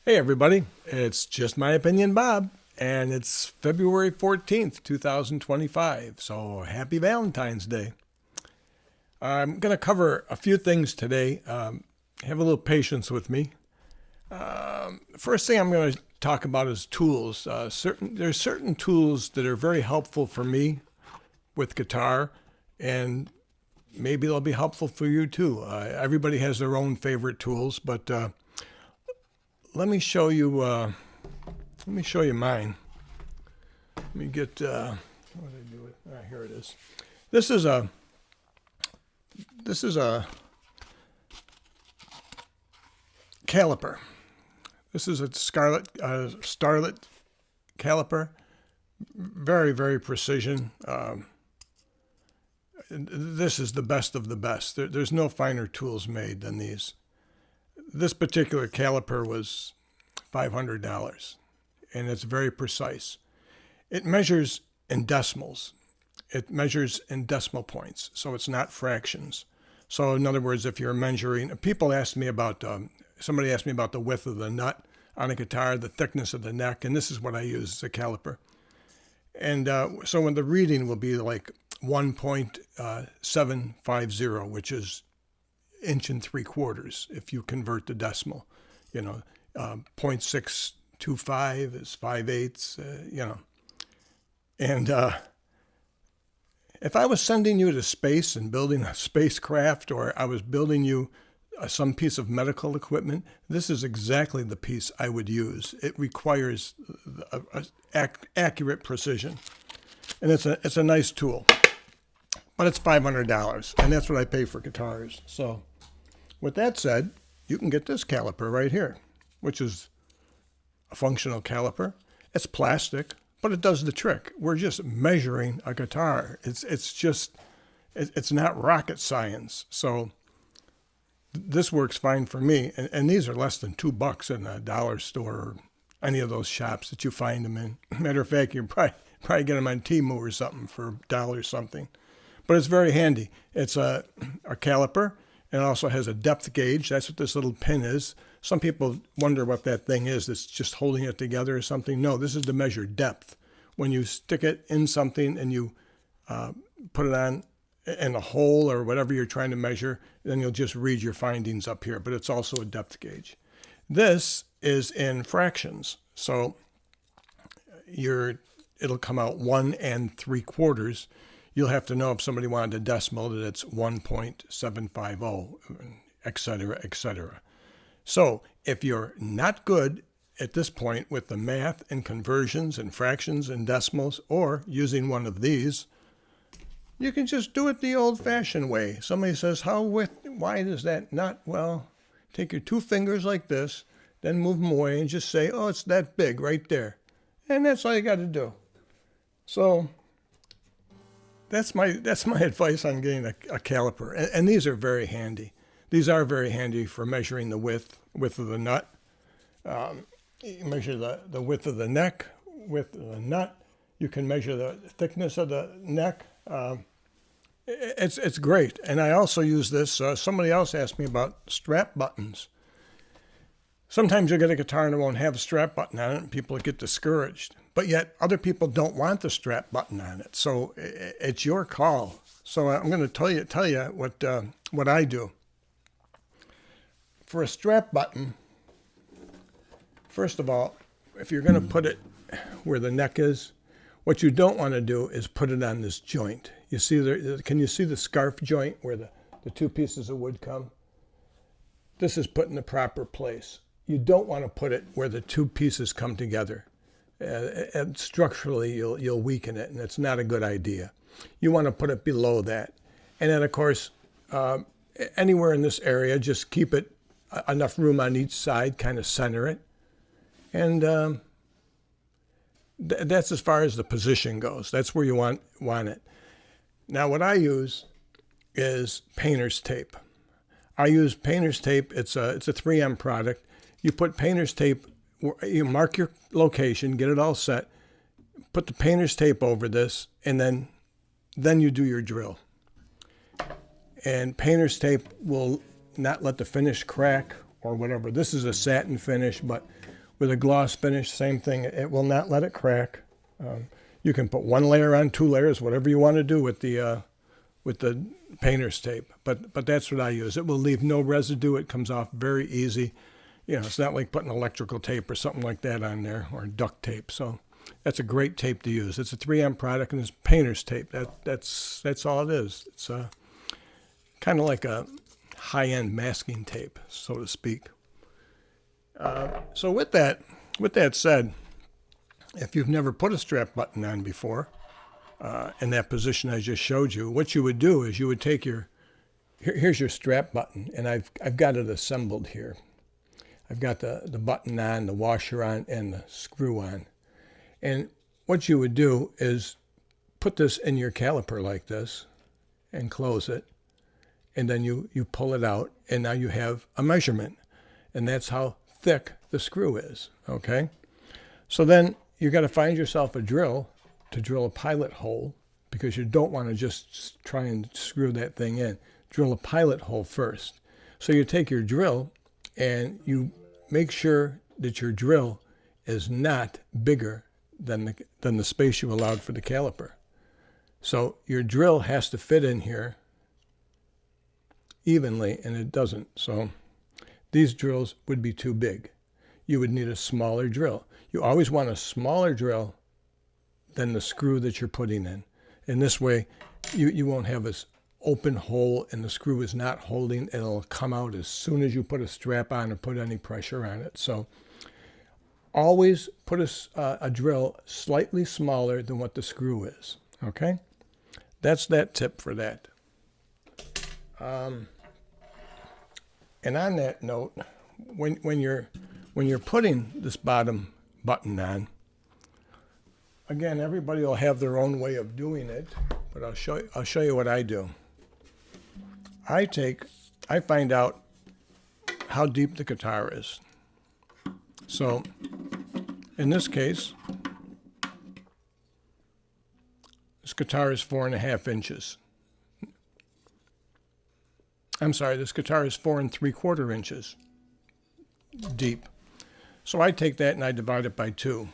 Hey everybody, it's Just My Opinion Bob, and it's February 14th, 2025, so happy Valentine's Day. I'm going to cover a few things today. Have a little patience with me. First thing I'm going to talk about is tools. There's certain tools that are very helpful for me with guitar, and maybe they'll be helpful for you too. Everybody has their own favorite tools, but let me show you mine. Let me get how did I do it? Here it is. This is a caliper. This is a Starlet caliper. Very, very precision. This is the best of the best. There's no finer tools made than these. This particular caliper was $500, and it's very precise. It measures in decimals. It measures in decimal points, so it's not fractions. So in other words, if you're measuring, somebody asked me about the width of the nut on a guitar, the thickness of the neck, and this is what I use as a caliper. And so when the reading will be like 1.750, which is 1 3/4 if you convert the decimal. 0.625 is 5/8, And if I was sending you to space and building a spacecraft, or I was building you some piece of medical equipment, this is exactly the piece I would use. It requires accurate precision, and it's a nice tool. But it's $500, and that's what I pay for guitars. So with that said, you can get this caliper right here, which is a functional caliper. It's plastic, but it does the trick. We're just measuring a guitar. It's not rocket science. So this works fine for me. And these are less than $2 in a dollar store or any of those shops that you find them in. Matter of fact, you probably get them on Temu or something for $1 something. But it's very handy. It's a caliper, and it also has a depth gauge. That's what this little pin is. Some people wonder what that thing is that's just holding it together or something. No, this is to measure depth. When you stick it in something and you put it on in a hole or whatever you're trying to measure, then you'll just read your findings up here. But it's also a depth gauge. This is in fractions. So it'll come out 1 3/4. You'll have to know if somebody wanted a decimal that it's 1.750, et cetera, et cetera. So if you're not good at this point with the math and conversions and fractions and decimals, or using one of these, you can just do it the old-fashioned way. Somebody says, why does that not? Well, take your 2 fingers like this, then move them away and just say, oh, it's that big right there. And that's all you got to do. So that's my advice on getting a caliper. And these are very handy. These are very handy for measuring the width of the nut. You measure the width of the neck, width of the nut. You can measure the thickness of the neck. It's great. And I also use this. Somebody else asked me about strap buttons. Sometimes you get a guitar and it won't have a strap button on it, and people get discouraged. But yet other people don't want the strap button on it. So it's your call. So I'm going to tell you what I do. For a strap button, first of all, if you're going to put it where the neck is, what you don't want to do is put it on this joint. You see can you see the scarf joint where the 2 pieces of wood come? This is put in the proper place. You don't want to put it where the 2 pieces come together. And structurally, you'll weaken it, and it's not a good idea. You want to put it below that. And then, of course, anywhere in this area, just keep it enough room on each side, kind of center it. And that's as far as the position goes. That's where you want it. Now, what I use is painter's tape. I use painter's tape. It's a 3M product. You put painter's tape, you mark your location, get it all set, put the painter's tape over this, and then you do your drill. And painter's tape will not let the finish crack or whatever. This is a satin finish, but with a gloss finish, same thing. It will not let it crack. You can put 1 layer on, 2 layers, whatever you want to do with the painter's tape. But that's what I use. It will leave no residue. It comes off very easy. It's not like putting electrical tape or something like that on there, or duct tape. So that's a great tape to use. It's a 3M product, and it's painter's tape. That's all it is. It's kind of like a high-end masking tape, so to speak. So with that said, if you've never put a strap button on before, in that position I just showed you, what you would do is you would take here's your strap button, and I've got it assembled here. I've got the button on, the washer on, and the screw on. And what you would do is put this in your caliper like this and close it. And then you pull it out, and now you have a measurement. And that's how thick the screw is, okay? So then you got to find yourself a drill to drill a pilot hole, because you don't want to just try and screw that thing in. Drill a pilot hole first. So you take your drill and you make sure that your drill is not bigger than the space you allowed for the caliper. So your drill has to fit in here evenly, and it doesn't. So these drills would be too big. You would need a smaller drill. You always want a smaller drill than the screw that you're putting in. And this way, you won't have this open hole and the screw is not holding. It'll come out as soon as you put a strap on or put any pressure on it. So always put a drill slightly smaller than what the screw is, okay? That's that tip for that. And on that note, when you're putting this bottom button on, again, everybody will have their own way of doing it, but I'll show you what I do. I find out how deep the guitar is. So in this case, this guitar is 4.5 inches. I'm sorry, this guitar is 4 3/4 inches deep. So I take that and I divide it by 2,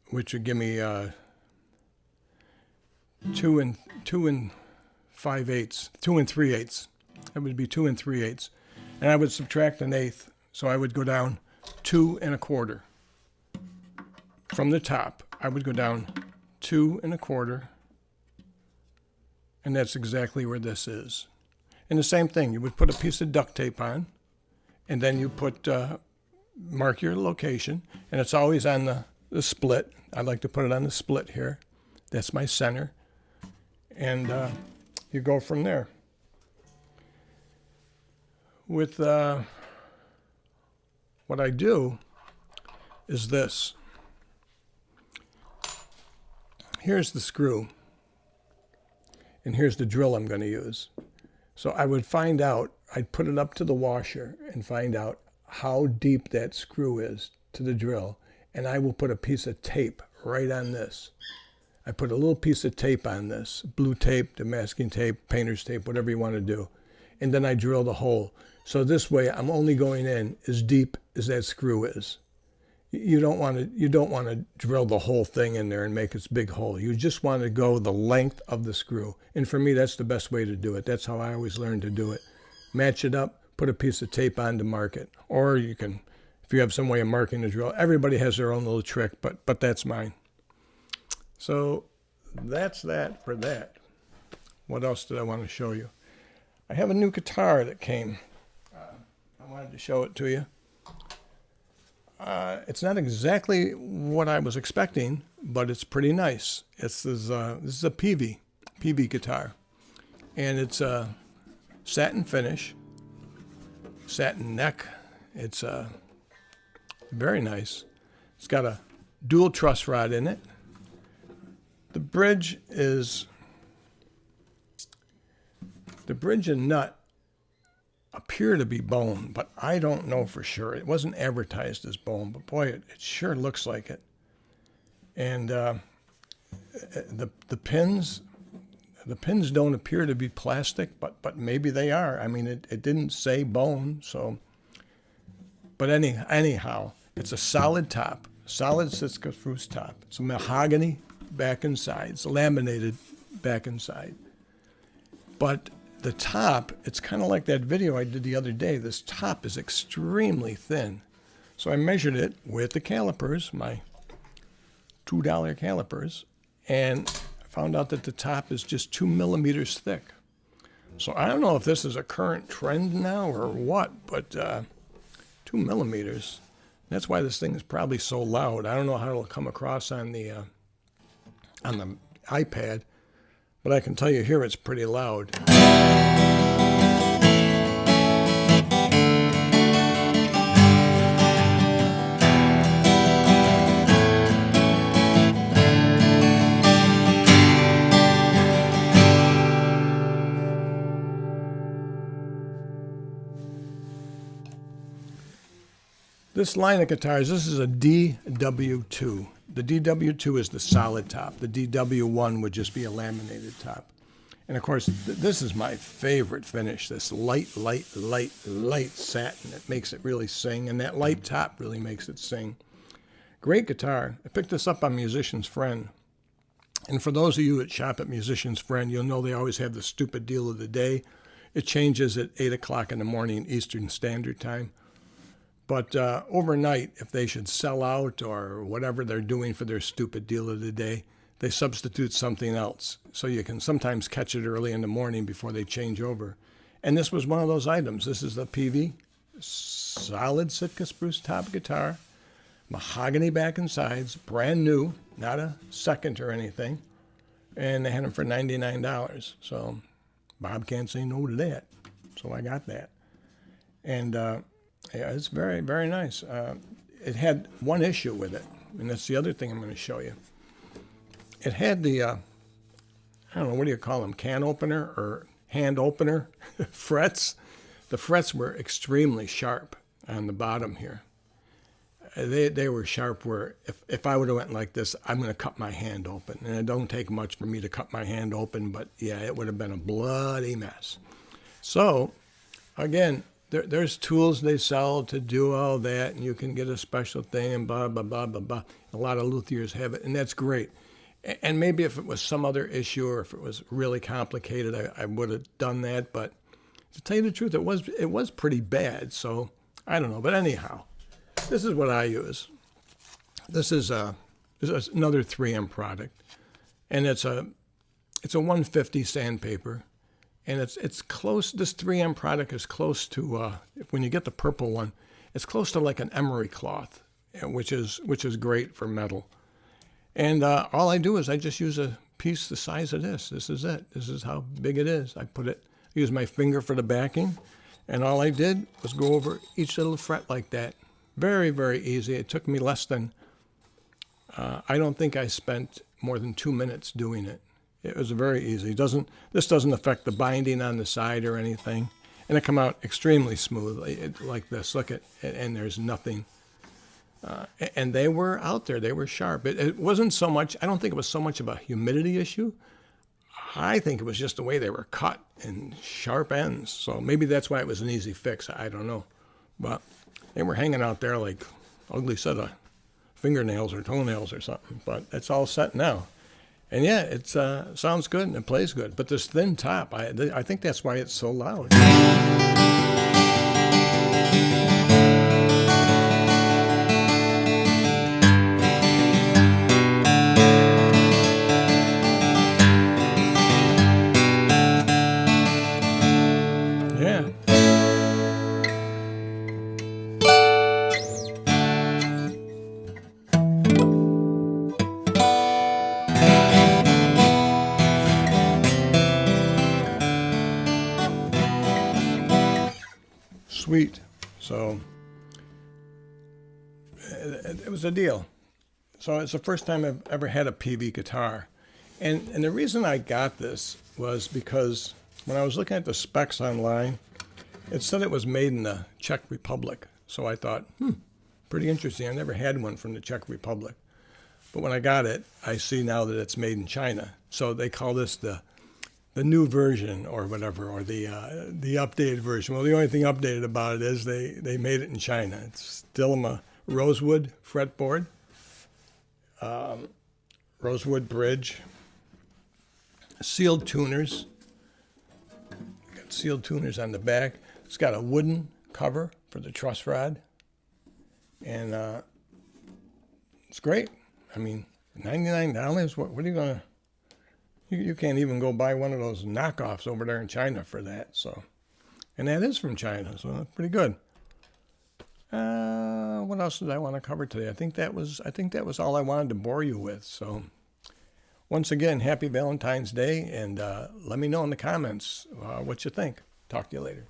which would give me 2 5/8, 2 3/8. That would be 2 3/8. And I would subtract 1/8, so I would go down 2 1/4. From the top, I would go down 2 1/4. And that's exactly where this is. And the same thing, you would put a piece of duct tape on, and then you mark your location, and it's always on the split. I like to put it on the split here. That's my center. And you go from there. With what I do is this. Here's the screw. And here's the drill I'm going to use. So I would I'd put it up to the washer and find out how deep that screw is to the drill. And I will put a piece of tape right on this. I put a little piece of tape on this, blue tape, the masking tape, painter's tape, whatever you want to do. And then I drill the hole. So this way I'm only going in as deep as that screw is. You don't want to drill the whole thing in there and make this big hole. You just want to go the length of the screw. And for me, that's the best way to do it. That's how I always learned to do it. Match it up, put a piece of tape on to mark it. Or you can, if you have some way of marking the drill, everybody has their own little trick, but that's mine. So that's that for that. What else did I want to show you? I have a new guitar that came. I wanted to show it to you. It's not exactly what I was expecting, but it's pretty nice. This is a Peavey guitar, and it's a satin finish, satin neck. It's very nice. It's got a dual truss rod in it. The bridge and nut appear to be bone, but I don't know for sure. It wasn't advertised as bone, but boy, it sure looks like it. And the pins don't appear to be plastic, but maybe they are. I mean, it didn't say bone, so But anyhow, it's a solid top, solid Sitka spruce top. It's a mahogany back and sides, laminated back and side. But the top, it's kind of like that video I did the other day. This top is extremely thin. So I measured it with the calipers, my $2 calipers, and I found out that the top is just 2 millimeters thick. So I don't know if this is a current trend now or what, but 2 millimeters. That's why this thing is probably so loud. I don't know how it'll come across on the iPad, but I can tell you here it's pretty loud. This line of guitars, this is a DW-2. The DW-2 is the solid top. The DW-1 would just be a laminated top. And of course, this is my favorite finish, this light satin. It makes it really sing, and that light top really makes it sing. Great guitar. I picked this up on Musician's Friend. And for those of you that shop at Musician's Friend, you'll know they always have the stupid deal of the day. It changes at 8 o'clock in the morning Eastern Standard Time. But overnight, if they should sell out or whatever they're doing for their stupid deal of the day, they substitute something else. So you can sometimes catch it early in the morning before they change over. And this was one of those items. This is the Peavey solid Sitka spruce top guitar, mahogany back and sides, brand new, not a second or anything. And they had them for $99. So Bob can't say no to that. So I got that. And yeah, it's very, very nice. It had one issue with it, and that's the other thing I'm going to show you. It had the, I don't know, what do you call them, can opener or hand opener frets. The frets were extremely sharp on the bottom here. They were sharp where if I would have went like this, I'm going to cut my hand open. And it don't take much for me to cut my hand open, but yeah, it would have been a bloody mess. So, again, there's tools they sell to do all that, and you can get a special thing and blah, blah, blah, blah, blah. A lot of luthiers have it, and that's great. And maybe if it was some other issue or if it was really complicated, I would have done that. But to tell you the truth, it was pretty bad. So I don't know. But anyhow, this is what I use. This is another 3M product, and it's a 150 sandpaper. And it's close, this 3M product is close to, when you get the purple one, it's close to like an emery cloth, which is great for metal. And all I do is I just use a piece the size of this. This is it. This is how big it is. I use my finger for the backing, and all I did was go over each little fret like that. Very, very easy. It took me less than, I don't think I spent more than 2 minutes doing it. It was very easy. This doesn't affect the binding on the side or anything. And it come out extremely smooth, like this. Look at it, and there's nothing. And they were out there. They were sharp. It wasn't so much, I don't think it was so much of a humidity issue. I think it was just the way they were cut in sharp ends. So maybe that's why it was an easy fix. I don't know. But they were hanging out there like ugly set of fingernails or toenails or something. But it's all set now. And yeah, it sounds good and it plays good. But this thin top, I think that's why it's so loud. Yeah. Sweet. So it was a deal. So it's the first time I've ever had a Peavey guitar. And the reason I got this was because when I was looking at the specs online, it said it was made in the Czech Republic. So I thought, pretty interesting. I never had one from the Czech Republic. But when I got it, I see now that it's made in China. So they call this the the new version or whatever, or the updated version. Well, the only thing updated about it is they made it in China. It's still a rosewood fretboard, rosewood bridge, sealed tuners. Got sealed tuners on the back. It's got a wooden cover for the truss rod, and it's great. I mean, $99. What are you gonna? You can't even go buy one of those knockoffs over there in China for that. So, and that is from China, so that's pretty good. What else did I want to cover today? I think that was all I wanted to bore you with. So, once again, happy Valentine's Day, and let me know in the comments what you think. Talk to you later.